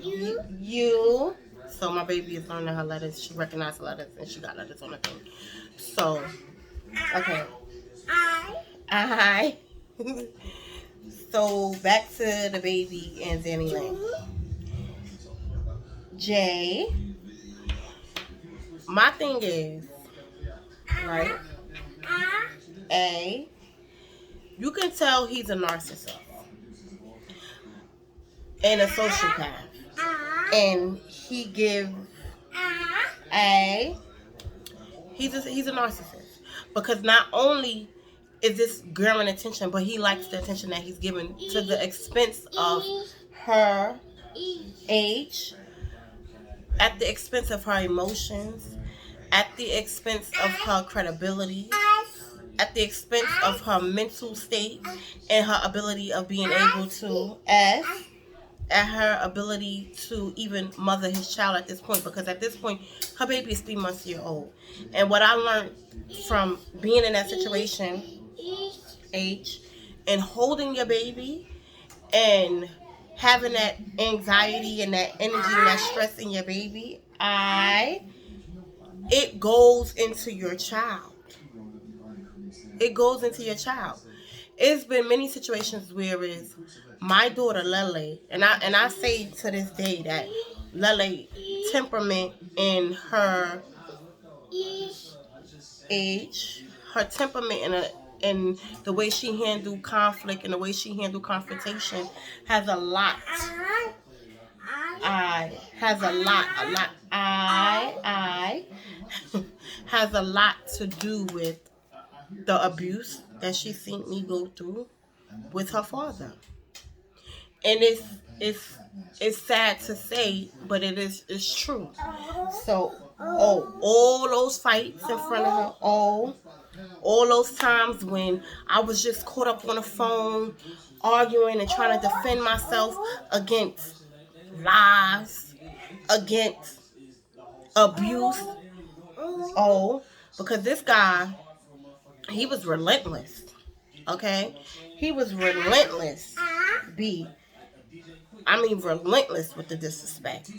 You. So my baby is learning her letters. She recognized the letters and she got letters on the thing. So, okay. I. So back to the baby and Danny Lane. Jay. My thing is, right? A. You can tell he's a narcissist and a sociopath. And he gives a he's a narcissist because not only is this growing attention, but he likes the attention that he's given to the expense of her age, at the expense of her emotions, at the expense of her credibility, at the expense of her mental state and her ability of being able to at her ability to even mother his child at this point, because at this point her baby is 3 months old. And what I learned from being in that situation, age, and holding your baby and having that anxiety and that energy and that stress in your baby, it goes into your child. It goes into your child. It's been many situations where is my daughter Lele, and I say to this day that Lele temperament in her age, her temperament in the way she handled conflict and the way she handled confrontation has a lot. Has a lot has a lot to do with the abuse that she's seen me go through with her father. And it's sad to say, but it's true. So all those fights in front of her, all those times when I was just caught up on the phone arguing and trying to defend myself against lies, against abuse. Because this guy, he was relentless. Okay? He was relentless. Relentless with the disrespect.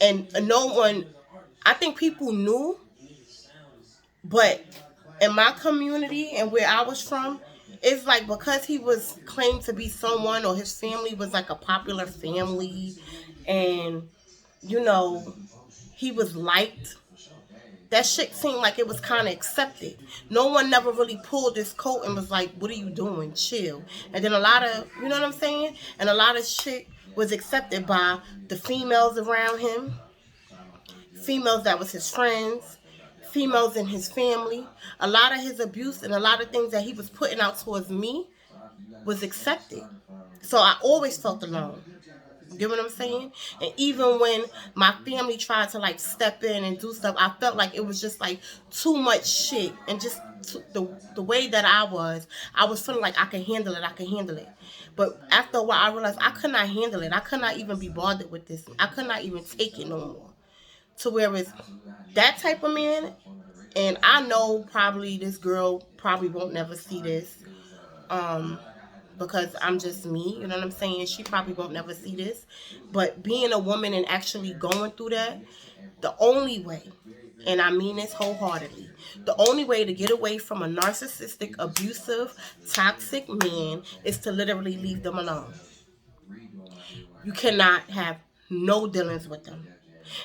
And no one, I think people knew, but in my community and where I was from, it's like because he was claimed to be someone, or his family was like a popular family, and he was liked, that shit seemed like it was kind of accepted. No one never really pulled this coat and was like, what are you doing? Chill. And then a lot of, you know what I'm saying? And a lot of shit was accepted by the females around him, females that was his friends, females in his family. A lot of his abuse and a lot of things that he was putting out towards me was accepted. So I always felt alone. You get what I'm saying? And even when my family tried to like step in and do stuff, I felt like it was just like too much shit. And just the way that I was feeling like I can handle it. But after a while, I realized I could not handle it. I could not even be bothered with this. I could not even take it no more. To where it's that type of man, and I know probably this girl probably won't never see this. Because I'm just me, you know what I'm saying? She probably won't never see this. But being a woman and actually going through that, the only way, and I mean this wholeheartedly, the only way to get away from a narcissistic, abusive, toxic man is to literally leave them alone. You cannot have no dealings with them.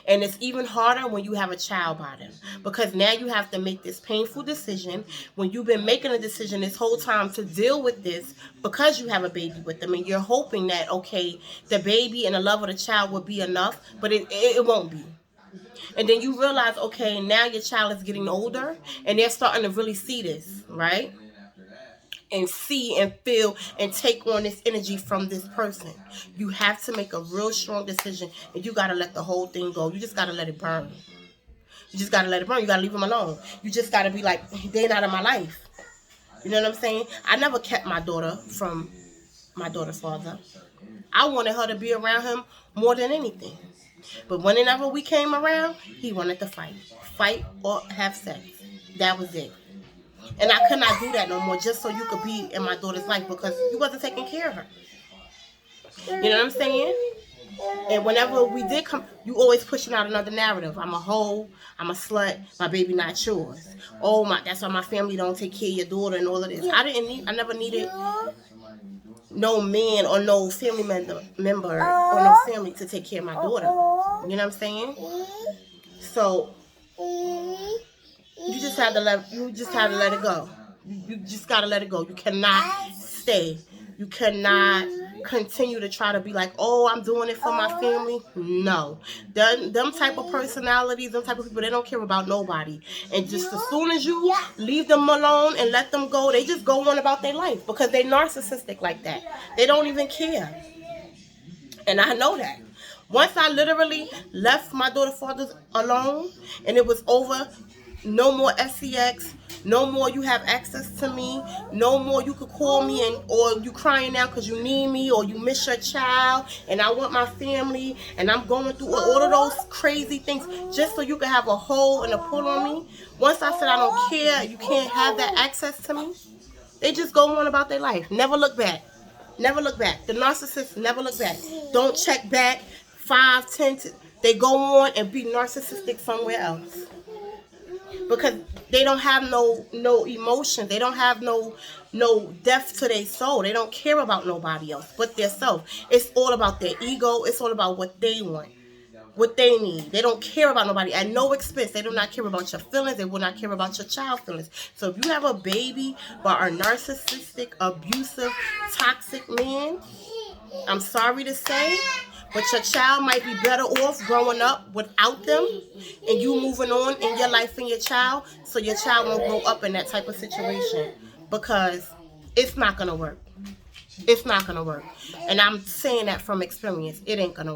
And it's even harder when you have a child by them, because now you have to make this painful decision when you've been making a decision this whole time to deal with this because you have a baby with them, and you're hoping that, okay, the baby and the love of the child will be enough, but it won't be. And then you realize, okay, now your child is getting older and they're starting to really see this, right? And see and feel and take on this energy from this person. You have to make a real strong decision, and you got to let the whole thing go. You just got to let it burn. You just got to let it burn. You got to leave them alone. You just got to be like, they're not in my life. You know what I'm saying? I never kept my daughter from my daughter's father. I wanted her to be around him more than anything. But whenever we came around, he wanted to fight or have sex. That was it. And I could not do that no more just so you could be in my daughter's life, because you wasn't taking care of her. You know what I'm saying? And whenever we did come, you always pushing out another narrative. I'm a hoe. I'm a slut. My baby not yours. Oh my, that's why my family don't take care of your daughter and all of this. I never needed no man or no family member or no family to take care of my daughter. You know what I'm saying? So you just have to let it go. You just gotta let it go. You cannot stay. You cannot continue to try to be like, oh, I'm doing it for my family. No. Them type of personalities, them type of people, they don't care about nobody. And just as soon as you leave them alone and let them go, they just go on about their life because they narcissistic like that. They don't even care. And I know that. Once I literally left my daughter's father alone and it was over, no more SCX, no more you have access to me, no more you could call me and or you crying out because you need me or you miss your child and I want my family and I'm going through all of those crazy things just so you can have a hold and a pull on me. Once I said I don't care, you can't have that access to me, they just go on about their life. Never look back. Never look back. The narcissists never look back. Don't check back 5, 10. They go on and be narcissistic somewhere else. Because they don't have no emotion. They don't have no depth to their soul. They don't care about nobody else but their self. It's all about their ego. It's all about what they want, what they need. They don't care about nobody at no expense. They do not care about your feelings. They will not care about your child's feelings. So if you have a baby by a narcissistic, abusive, toxic man, I'm sorry to say, but your child might be better off growing up without them and you moving on in your life and your child so your child won't grow up in that type of situation because it's not going to work. It's not going to work. And I'm saying that from experience. It ain't going to work.